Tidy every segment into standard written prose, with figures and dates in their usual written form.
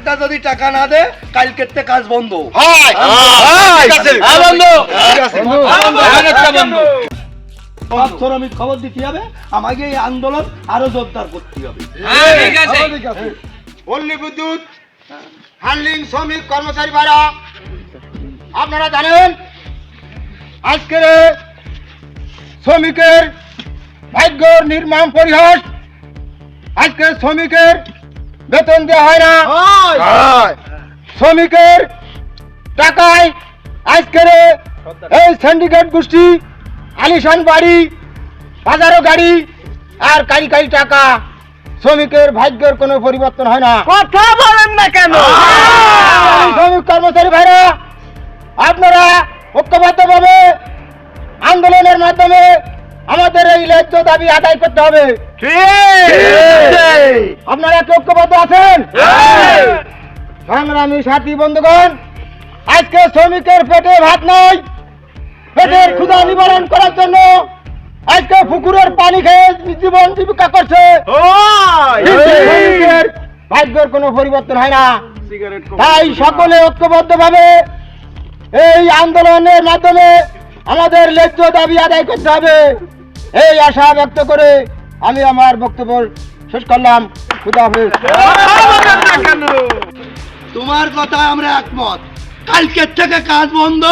বেটা যদি টাকা না দে কালকের থেকে কাজ বন্ধ। শ্রমিক খবর দিতে হবে, আমাকে এই আন্দোলন আরো জোরদার করতে হবে। পল্লী বিদ্যুৎ হ্যান্ডলিং শ্রমিক কর্মচারী ভাইরা, আপনারা জানেন আজকের শ্রমিকের ভাগ্যর নির্মম পরিহাস। আজকে শ্রমিকের বেতন দেওয়া হয় না, শ্রমিকের টাকায় আজকের এই সিন্ডিকেট গোষ্ঠী আলিশান বাড়ি, হাজারো গাড়ি আর কারি কারি টাকা। শ্রমিকের ভাগ্যের কোনো পরিবর্তন হয় না। কথা বলেন না কেন? শ্রমিক কর্মচারী ভাইরা, আপনারা ঐক্যবদ্ধভাবে আন্দোলনের মাধ্যমে আমাদের এই ন্যায্য দাবি আদায় করতে হবে। আপনারা কি ঐক্যবদ্ধ আছেন? সংগ্রামী সাথী বন্ধুগণ, আজকে শ্রমিকের পেটে ভাত নাই, পেটের ক্ষুধা নিবারণ করার জন্য আজকে পুকুরের পানি খেয়ে জীবন জীবিকা করছে। শ্রমিকের ভাগ্যের কোনো পরিবর্তন হয় না। তাই সকলে ঐক্যবদ্ধভাবে এই আন্দোলনের মাধ্যমে আমাদের ন্যায্য দাবি আদায় করতে হবে, এই আশা ব্যক্ত করে আমি আমার বক্তব্য শেষ করলাম। খুদা হাফেজ। তোমার কথা আমরা একমত, কালকের থেকে কাজ বন্ধ,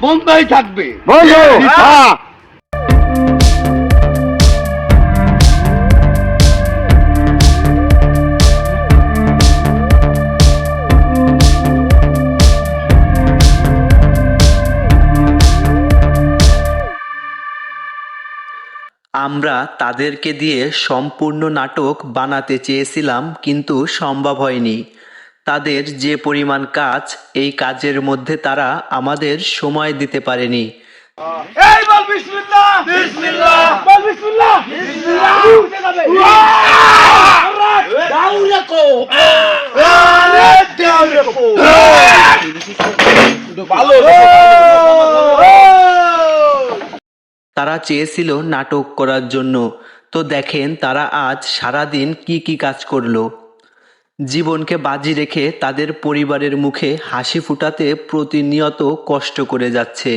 বন্ধই থাকবে। আমরা তাদেরকে দিয়ে সম্পূর্ণ নাটক বানাতে চেয়েছিলাম, কিন্তু সম্ভব হয়নি। তাদের যে পরিমাণ কাজ, এই কাজের মধ্যে তারা আমাদের সময় দিতে পারেনি। তারা চেয়েছিল নাটক করার জন্য, তো দেখেন তারা আজ সারাদিন কি কি কাজ করলো। জীবনকে বাজি রেখে তাদের পরিবারের মুখে হাসি ফুটাতে প্রতিনিয়ত কষ্ট করে যাচ্ছে।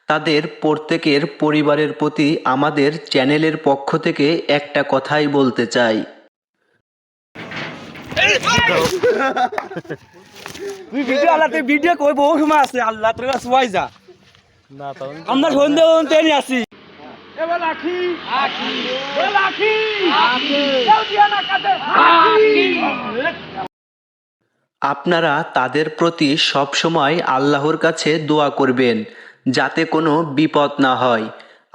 তাদের প্রত্যেকের পরিবারের প্রতি আমাদের চ্যানেলের পক্ষ থেকে একটা কথাই বলতে চাই। তুই ভিডিও আলাতে ভিডিও কই বহু সময় আছে, আল্লাহ তোর কাছে ওয়াই যা না তো আমরা সন্ধ্যা পর্যন্ত এনে আসি। এবার রাখি রাখি রাখি কেউ দিয়া না কাটে রাখি। আপনারা তাদের প্রতি সবসময় আল্লাহর কাছে দোয়া করবেন যাতে কোনো বিপদ না হয়।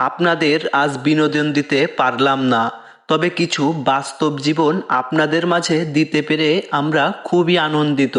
আপনাদের আজ বিনোদন দিতে পারলাম না, তবে কিছু বাস্তব জীবন আপনাদের মাঝে দিতে পেরে আমরা খুবই আনন্দিত।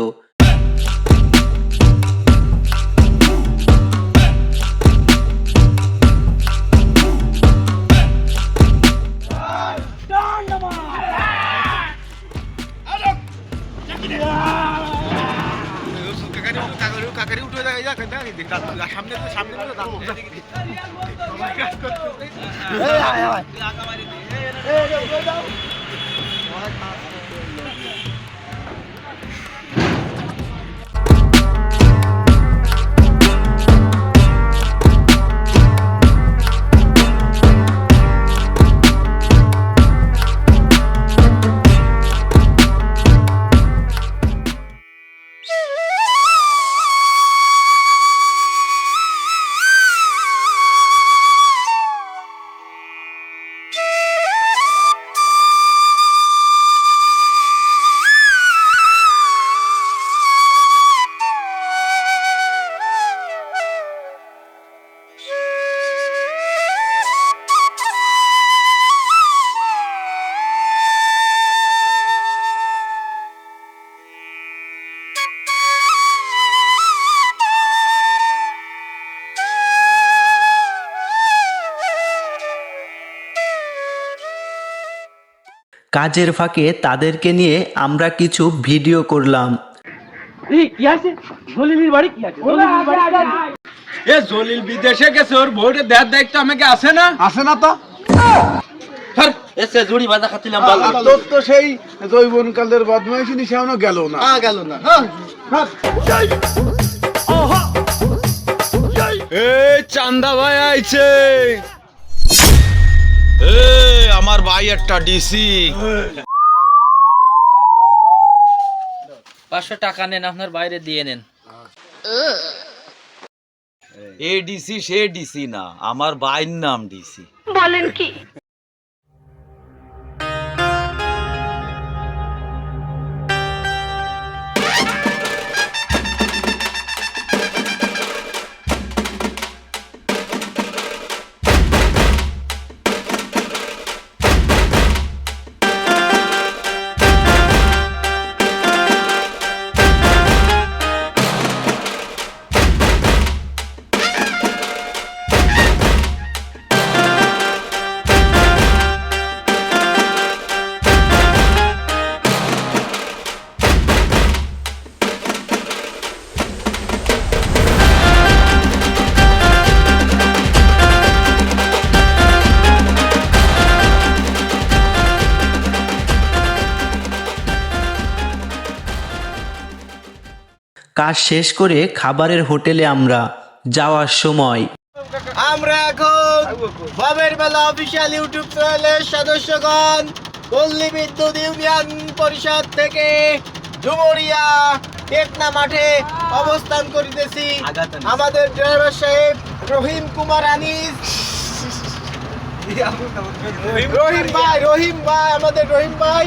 কাজের ফাঁকে তাদেরকে নিয়ে আমরা কিছু ভিডিও করলাম। এই কি আছে? দলিলের বাড়ি কি আছে? দলিলের বাড়ি এ জলিল বিদেশে গেছে, ওর বউটা দেখার দায়িত্ব আমাকে আছে না? আসে না তো এসে জুড়ি বাজা খাচ্ছিলাম তোর তো সেই জৈবনকালের বদমাইশি নিশানো গেল না গেল না। এই চান্দা ভাই আইছে। আমার ভাই একটা ডিসি। 500 টাকা নেন, আপনার বাইরে দিয়ে নেন। এ ডিসি সে ডিসি না, আমার ভাইয়ের নাম ডিসি। বলেন কি? কাজ শেষ করে খাবারের হোটেলে আমরা যাওয়ার সময় আমরা এখন বাবের বেলা অফিসিয়াল ইউটিউব চ্যানেলের সদস্যগণ পল্লী বিদ্যুৎ ইউনিয়ন পরিষদ থেকে ডুমুরিয়া টেকনা মাঠে অবস্থান করিতেছি। আমাদের ড্রাইভার সাহেব রহিম কুমার আনিস, রহিম ভাই আমাদের রহিম ভাই,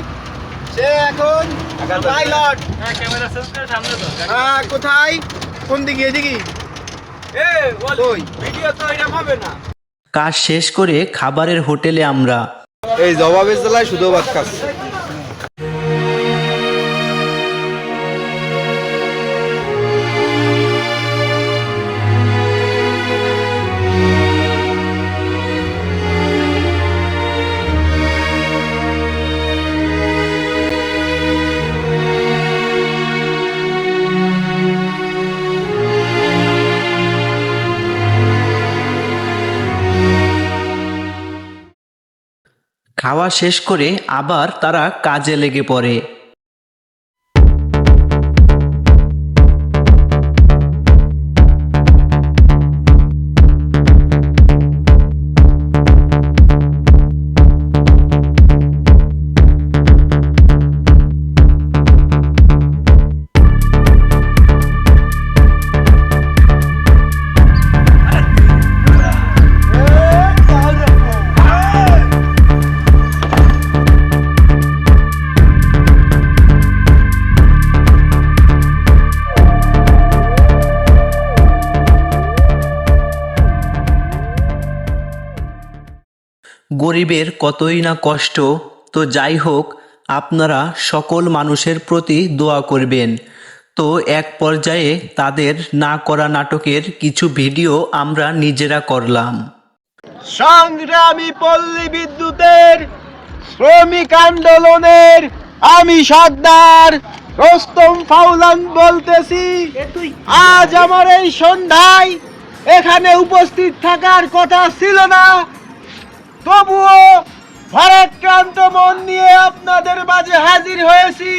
সে এখন পাইলট। কোথায়, কোন দিকে? এদিকে। কাজ শেষ করে খাবারের হোটেলে আমরা এই জবাবের জেলায় শুধু ভাত খাচ্ছে। খাওয়া শেষ করে আবার তারা কাজে লেগে পড়ে। গরিবের কতই না কষ্ট, তো যাই হোক, আপনারা সকল মানুষের প্রতি দোয়া করবেন। তো এক পর্যায়ে তাদের না করা নাটকের কিছু ভিডিও আমরা নিজেরা করলাম। সংগ্রামী পল্লী বিদ্যুতের শ্রমিক আন্দোলনের আমি সর্দার রোস্তম ফাউলান বলতেছি। আজ আমার এই সন্ধ্যায় এখানে উপস্থিত থাকার কথা ছিল না, তবুও ভারাক্রান্ত মন নিয়ে আপনাদের মাঝে হাজির হয়েছি।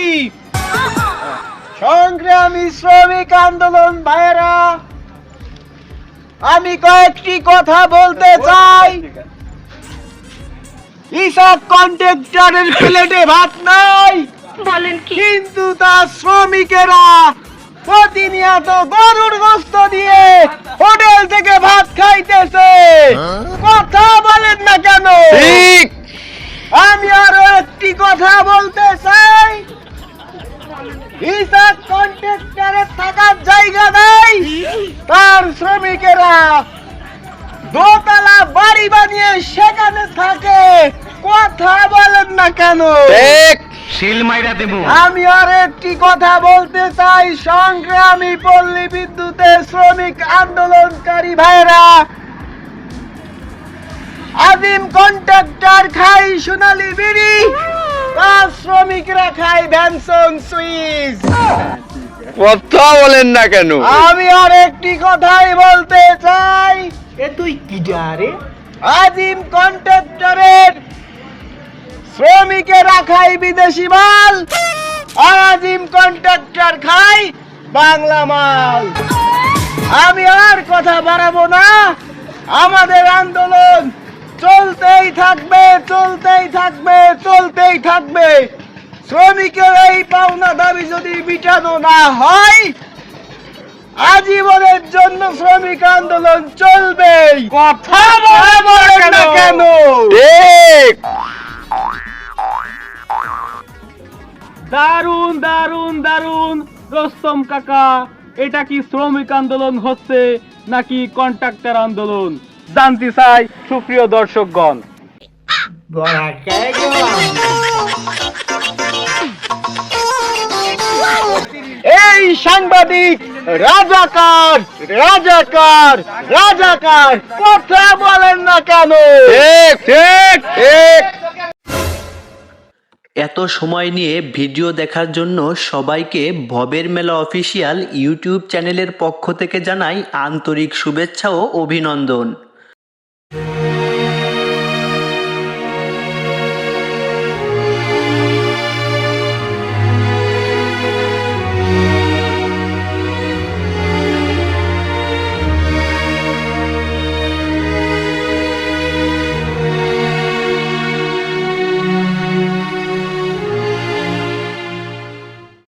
সংগ্রামী শ্রমিক আন্দোলন ভাইয়েরা, আমি কয়েকটি কথা বলতে চাই। ইসাক কন্ট্রাক্টরের প্লেটে ভাত নাই, বলেন কি? কিন্তু তার শ্রমিকেরা প্রতিনিয়ত গরুর গোশত দিয়ে হোটেল থেকে ভাত খাইতেছে। কথা বলেন না কেন? আমি আরো একটি কথা বলতে চাই। ইসাক কন্ট্রাক্টরের থাকার জায়গা নাই, তার শ্রমিকেরা দোতলা বাড়ি বানিয়ে সেখানে থাকে। কথা বলেন না কেন? আমি আর একটি কথা বলতে চাই। সংগ্রামী পল্লী বিদ্যুতের শ্রমিক আন্দোলনকারী ভাইরা, আদিম কন্ট্রাক্টর খাই সোনালী বিড়ি, আর শ্রমিকরা খায় ভ্যানসন সুইচ। কথা বলেন না কেন? আমি আর একটি কথাই বলতে চাই। এ তুই কি জারে? আজিম কন্ট্রাক্টরের শ্রমিকেরা খায় বিদেশি মাল, আর আজিম কন্ট্রাক্টর খায় বাংলা মাল। আমি আর কথা বাড়াবো না, আমাদের আন্দোলন চলতেই থাকবে, চলতেই থাকবে, চলতেই থাকবে। শ্রমিকের এই পাওনা দাবি যদি মিটানো না হয়, আজীবনের জন্য শ্রমিক আন্দোলন চলবে। কথা বলেন না কেন? ঠিক। দারুন দারুন দারুন রোস্তম কাকা, এটা কি শ্রমিক আন্দোলন হচ্ছে নাকি কন্ট্রাক্টর আন্দোলন জানতে চাই সুপ্রিয় দর্শকগণ। এই সাংবাদিক রাজাকার, রাজাকার, রাজাকার, কথা বলেন না কেন? ঠিক ঠিক ঠিক। এত সময় নিয়ে ভিডিও দেখার জন্য সবাইকে ভবের মেলা অফিসিয়াল ইউটিউব চ্যানেলের পক্ষ থেকে জানাই আন্তরিক শুভেচ্ছা ও অভিনন্দন।